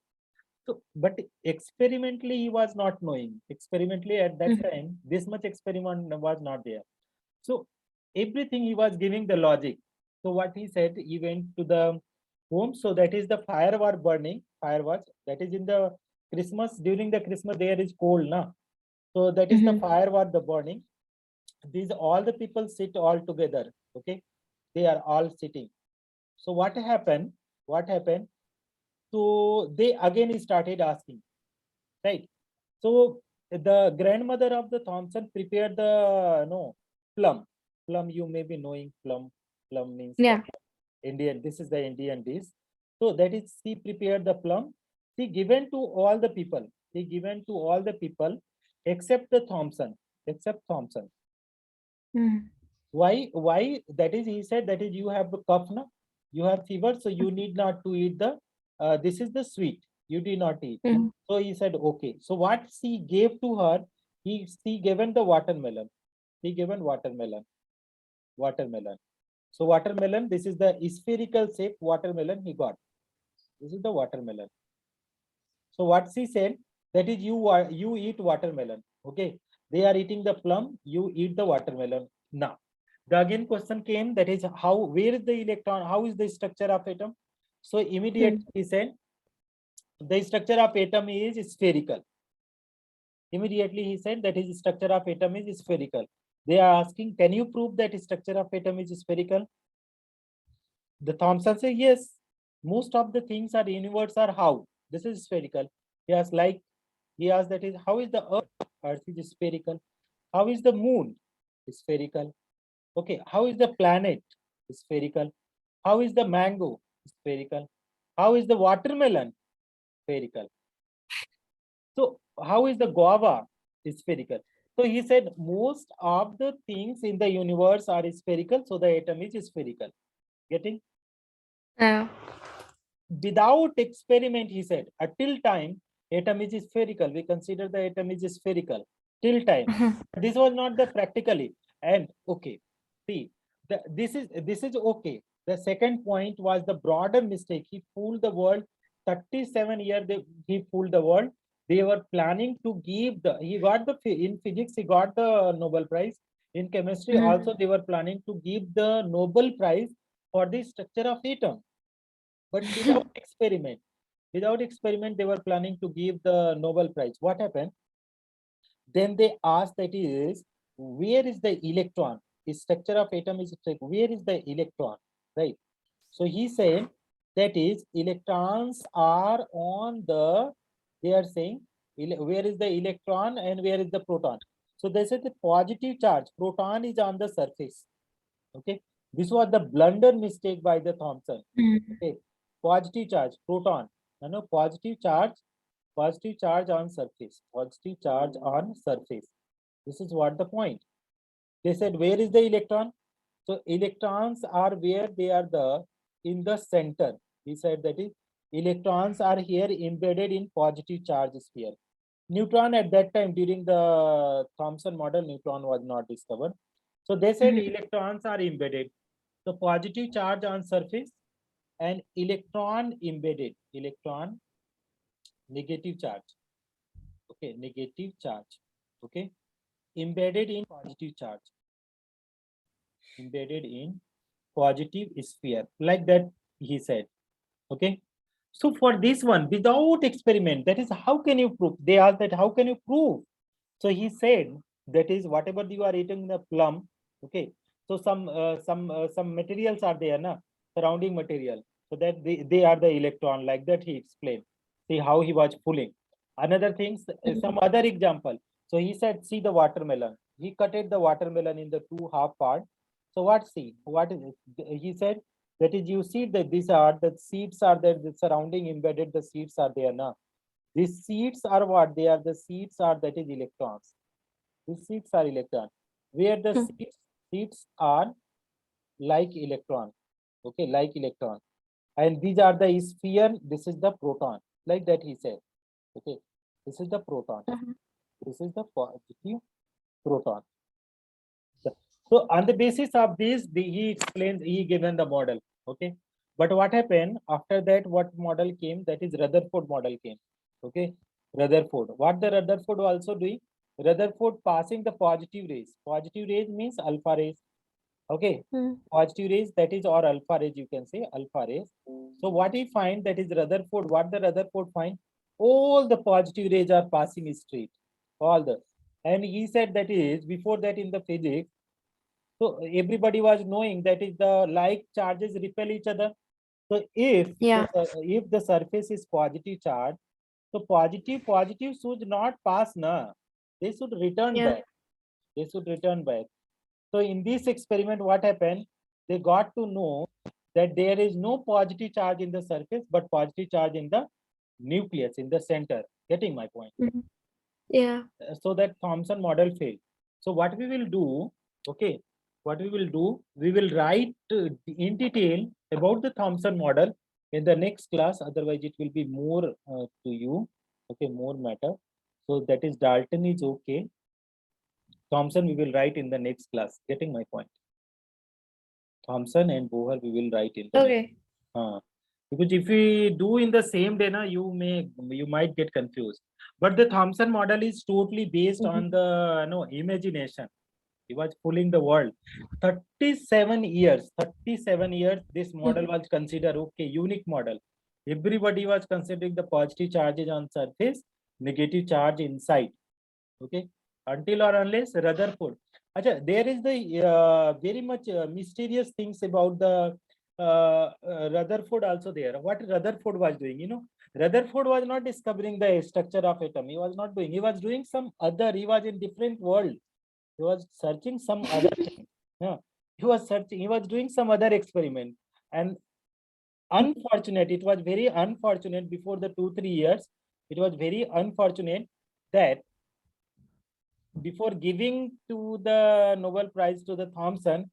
So, but experimentally, he was not knowing. Experimentally, at that time, this much experiment was not there. So everything he was giving the logic. So what he said, he went to the home. So that is the fire was burning. Fire was, that is in the Christmas, during the Christmas, there is cold, na. So that is the fire was the burning. These all the people sit all together. Okay, they are all sitting. So what happened? What happened? So they again started asking, right? So the grandmother of the Thompson prepared the plum. Plum, you may be knowing plum. Plum means Yeah. Indian. This is the Indian dish. So that is, she prepared the plum. She given to all the people. She given to all the people except the Thompson. Except Thompson. Why? Why? That is, he said that is, you have a cough, na? You have fever, so you need not to eat the. This is the sweet. You did not eat. So he said, okay. So what she gave to her, she given the watermelon. He given watermelon. Watermelon. So watermelon, this is the spherical shape watermelon he got. This is the watermelon. So what she said, that is, you eat watermelon. Okay. They are eating the plum, you eat the watermelon. Now, the again question came, that is, how, where is the electron? How is the structure of atom? So immediately he said, the structure of atom is spherical. Immediately he said that his structure of atom is spherical. They are asking, can you prove that structure of atom is spherical? The Thomson says, yes, most of the things are universe are how? This is spherical. He asked, like, he asked that is, how is the earth? Earth is spherical. How is the moon? Spherical. Okay, how is the planet? Spherical. How is the mango? Spherical. How is the watermelon? Spherical. So how is the guava? Spherical. So he said most of the things in the universe are spherical, so the atom is spherical. Getting? Yeah. Without experiment, he said, till time atom is spherical. We consider the atom is spherical till time. This was not the practically. And okay, see, this is okay. The second point was the broader mistake. He fooled the world. 37 years he fooled the world. They were planning to give he got in physics, he got the Nobel Prize. In chemistry also, they were planning to give the Nobel Prize for the structure of atom. But without experiment, they were planning to give the Nobel Prize. What happened? Then they asked that is, where is the electron? The structure of atom is like, where is the electron? Right. So he said that is, electrons are on the, they are saying, where is the electron and where is the proton? So they said the positive charge, proton is on the surface. Okay. This was the blunder mistake by the Thomson. Okay. Positive charge, proton, positive charge on surface, positive charge on surface. This is what the point. They said, where is the electron? So electrons are where they are in the center. He said that is, electrons are here embedded in positive charge sphere. Neutron at that time, during the Thomson model, neutron was not discovered. So they said electrons are embedded. So positive charge on surface and electron embedded, electron, negative charge. Okay, negative charge. Okay, embedded in positive charge, embedded in positive sphere, like that he said. Okay, so for this one, without experiment, that is, how can you prove? They asked that, how can you prove? So he said, that is, whatever you are eating the plum. Okay, so some materials are there, na, surrounding material, so that they are the electron, like that he explained. See how he was fooling. Another thing, some other example. So he said, see the watermelon. He cutted the watermelon in the two half part. So what is it? He said that is, you see that these are the seeds are there, the surrounding embedded, the seeds are there now. These seeds are what? They are the seeds are, that is, electrons. These seats are electron. Where the Hmm. seats are like electron. Okay, like electron. And these are the sphere. This is the proton. Like that he said. Okay, this is the proton. Mhm. This is the positive proton. So on the basis of this, he explains, he given the model. Okay. But what happened after that? What model came? That is Rutherford model came. Okay. Rutherford. What the Rutherford also doing? Rutherford passing the positive rays. Positive rays means alpha rays. Okay. Hmm. Positive rays, that is, or alpha rays, you can say alpha rays. So what he find, that is Rutherford. What the Rutherford find? All the positive rays are passing straight. All the. And he said that is before that in the physics. So everybody was knowing that is the like charges repel each other. So Yeah. if the surface is positive charge, so positive should not pass na. They should return Yeah. back. They should return back. So in this experiment, what happened? They got to know that there is no positive charge in the surface, but positive charge in the nucleus, in the center. Getting my point? Mhm. Yeah. So that Thomson model failed. So what we will do, okay, what we will do, we will write in detail about the Thomson model in the next class. Otherwise, it will be more to you, okay, more matter. So that is Dalton is okay. Thomson we will write in the next class. Getting my point? Thomson and Bohr we will write in the next. Okay. Because if we do in the same day, na, you might get confused. But the Thomson model is totally based Mhm. on the imagination. He was fooling the world. 37 years, 37 years, this model was considered okay, unique model. Everybody was considering the positive charges on surface, negative charge inside. Okay, until or unless Rutherford. Achha, there is the very much mysterious things about the Rutherford also there. What Rutherford was doing, Rutherford was not discovering the structure of atom. He was not doing. He was doing some other. He was in different world. He was searching some other thing. Yeah. He was searching. He was doing some other experiment. And unfortunate. It was very unfortunate before the 2-3 years. It was very unfortunate that before giving to the Nobel Prize to the Thomson,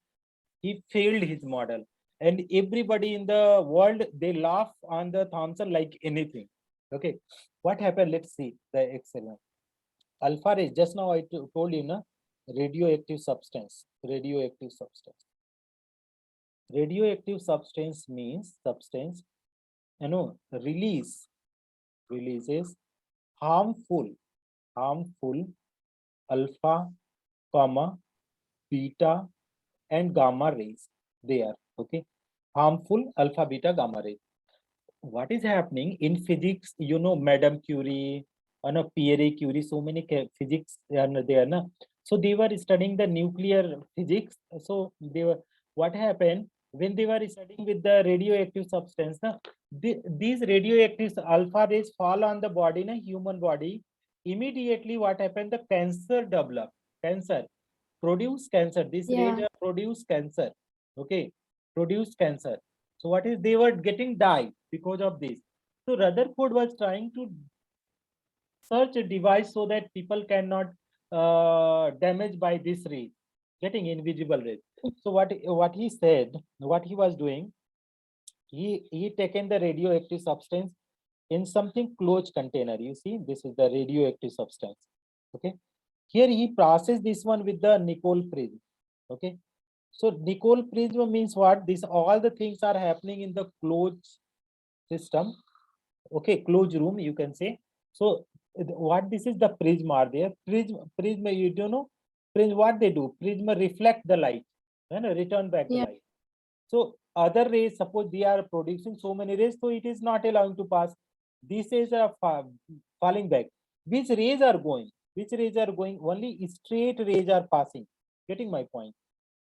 he failed his model. And everybody in the world, they laugh on the Thomson like anything. Okay. What happened? Let's see the experiment. Alpha rays, just now I told you, na, radioactive substance. Radioactive substance. Radioactive substance means substance, releases harmful alpha, comma, beta, and gamma rays. They are okay. Harmful alpha, beta, gamma rays. What is happening in physics? Madame Curie, Pierre Curie, so many physics are there. Na? So they were studying the nuclear physics. So they were, what happened when they were studying with the radioactive substance? Na? These radioactive alpha rays fall on the body, na, human body. Immediately, what happened? The cancer developed. Cancer produce cancer. This rays Yeah. produce cancer. Okay, produce cancer. So what is, they were getting died because of this. So Rutherford was trying to search a device so that people cannot damage by this rays, getting invisible rays. So what he said, what he was doing, he taken the radioactive substance in something closed container. You see, this is the radioactive substance. Okay, here he processed this one with the Nicole prism. Okay, so Nicole prism means what? This all the things are happening in the closed system. Okay, closed room, you can say. So what this is, the prism are there. Prism, you don't know. Prism, what they do? Prism reflect the light and return back the Yeah. light. So other rays, suppose they are producing so many rays, so it is not allowing to pass. These rays are falling back. Which rays are going? Which rays are going? Only straight rays are passing. Getting my point?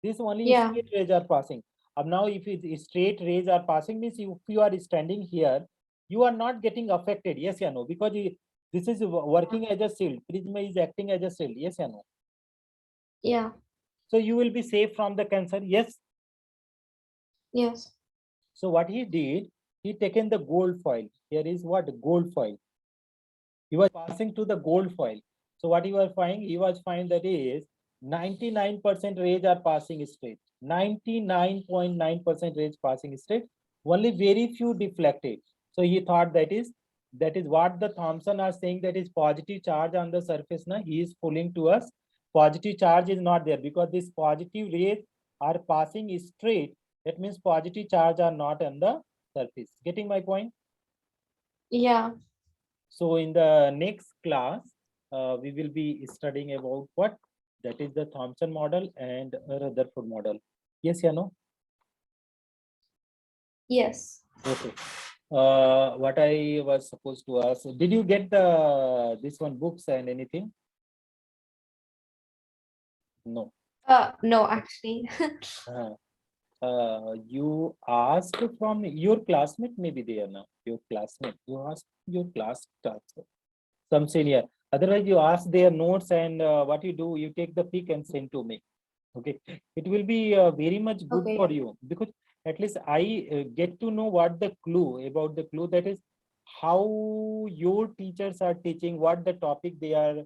These only Yeah. straight rays are passing. Now, if straight rays are passing, means if you are standing here, you are not getting affected. Yes or no? Because this is working as a shield. Prisma is acting as a shield. Yes or no? Yeah. So you will be safe from the cancer. Yes. Yes. So what he did, he taken the gold foil. Here is what? Gold foil. He was passing to the gold foil. So what he was finding? He was finding that is 99% rays are passing straight. 99.9% rays passing straight. Only very few deflected. So he thought that is what the Thomson are saying, that is positive charge on the surface. Now he is pulling to us. Positive charge is not there because this positive rays are passing straight. That means positive charge are not on the surface. Getting my point? Yeah. So in the next class, we will be studying about what? That is the Thomson model and Rutherford model. Yes, yeah, no? Yes. Okay. What I was supposed to ask, did you get this one books and anything? No. No, actually. You asked from your classmate, maybe they are now. Your classmate. You asked your class also. Some senior. Otherwise, you ask their notes and what you do, you take the pic and send to me. Okay, it will be very much good Okay. for you because at least I get to know what the clue about the clue, that is how your teachers are teaching, what the topic they are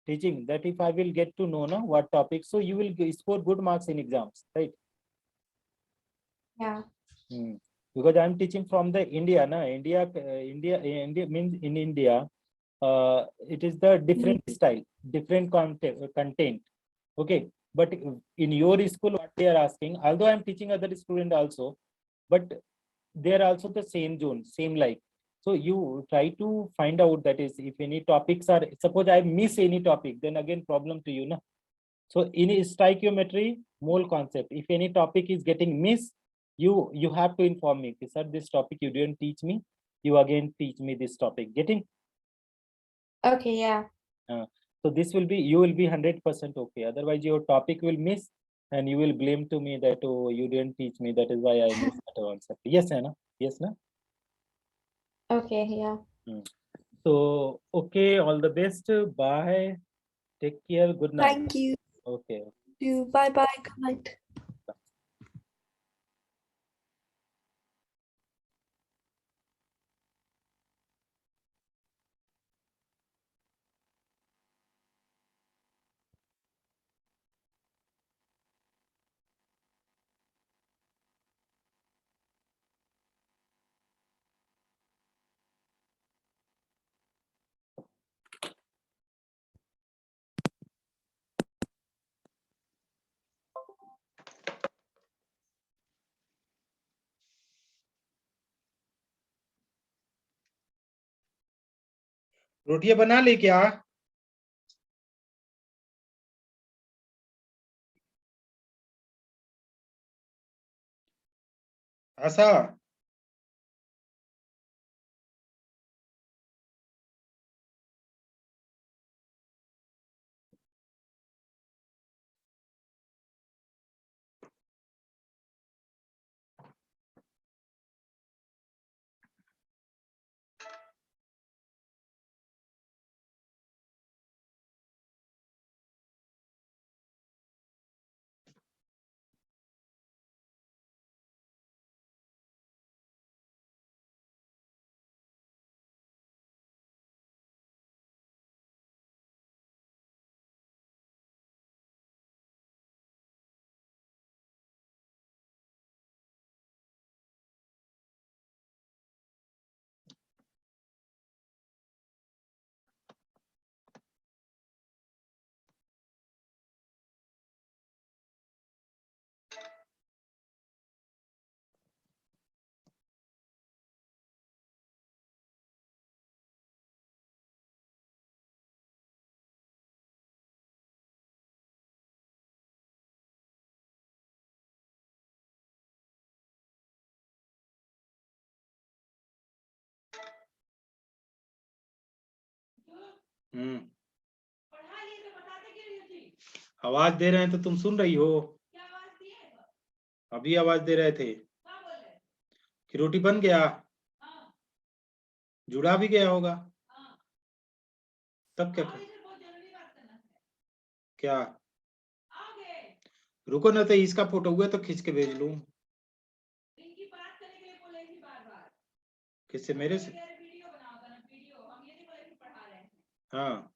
teaching. That if I will get to know now what topic, so you will score good marks in exams, right? Yeah. Because I'm teaching from the India, na India means in India. It is the different style, different content. Okay, but in your school, what they are asking, although I'm teaching other student also, but they are also the same zone, same like. So you try to find out, that is, if any topics are, suppose I miss any topic, then again problem to you, na. So in stoichiometry, mole concept, if any topic is getting missed, you have to inform me, sir, this topic you didn't teach me. You again teach me this topic. Getting? Okay, yeah. So this will be, you will be 100% okay. Otherwise, your topic will miss, and you will blame to me that, oh, you didn't teach me. That is why I missed that answer. Yes, Anna. Yes, na. Okay, yeah. So okay, all the best. Bye. Take care. Good night. Thank you. Okay. Bye bye. Good night. रोटियां बना ले क्या? आशा आवाज दे रहे हैं तो तुम सुन रही हो? अभी आवाज दे रहे थे कि रोटी बन गया, जुड़ा भी गया होगा। तब क्या क्या? रुको ना, तो इसका फोटो हुआ तो खींच के भेज लूं। किससे? मेरे से? हाँ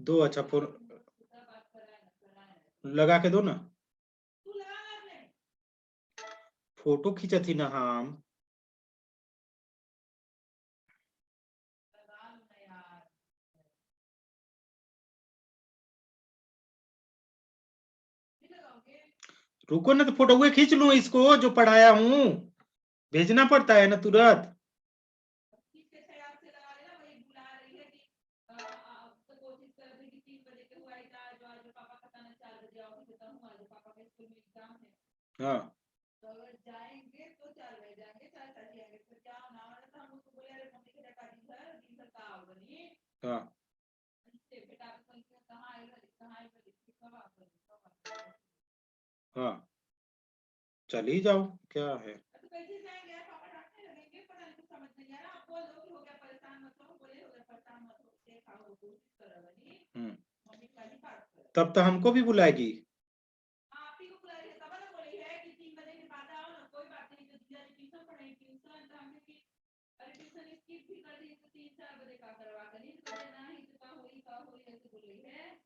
दो, अच्छा फोन लगा के दो ना, फोटो खींचती ना हम। रुको ना, तो फोटो हुए खींच लूं इसको जो पढ़ाया हूँ, भेजना पड़ता है ना तुरंत। हाँ हाँ हाँ, चल ही जाओ, क्या है। तब तो हमको भी बुलाएगी।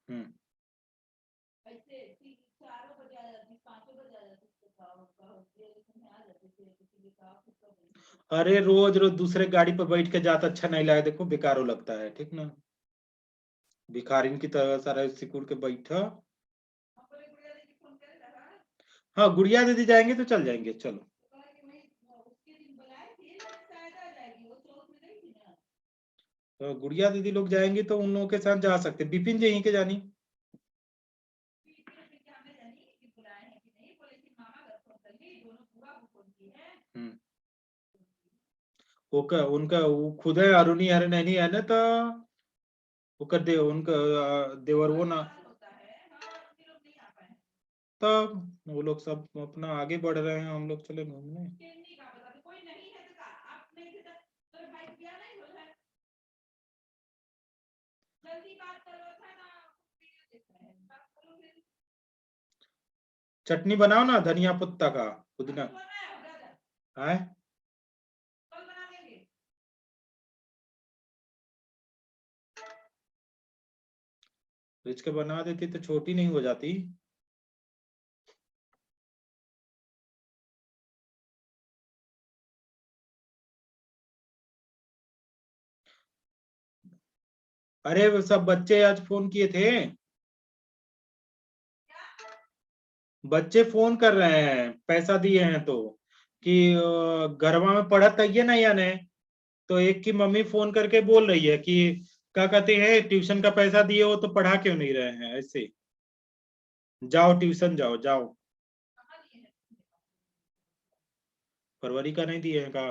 हम्म, अरे रोज रोज दूसरे गाड़ी पर बैठ के जाता अच्छा नहीं लगा, देखो बेकारो लगता है, ठीक ना। भिखारिन की तरह सारा सिकुड़ के बैठा। हाँ गुड़िया दीदी जाएंगे तो चल जाएंगे, चलो। तो गुड़िया दीदी लोग जाएंगे तो उन लोगों के साथ जा सकते, बिपिन जी यहीं के जानी। हम्म, उनका वो खुद है अरुणी हरे नैनी है ना, तो वो कर दे उनका देवर वो ना, तब वो लोग सब अपना आगे बढ़ रहे हैं, हम लोग चले घूमने। चटनी बनाओ ना धनिया पत्ता का, पुदीना है। फ्रिज के बना देती तो छोटी नहीं हो जाती। अरे वो सब बच्चे आज फोन किए थे, बच्चे फोन कर रहे हैं पैसा दिए हैं तो, कि गरबा में पढ़त है ना या नहीं। तो एक की मम्मी फोन करके बोल रही है कि क्या कहते हैं ट्यूशन का पैसा दिए हो तो पढ़ा क्यों नहीं रहे हैं ऐसे, जाओ ट्यूशन जाओ जाओ। फरवरी का नहीं दिए हैं का।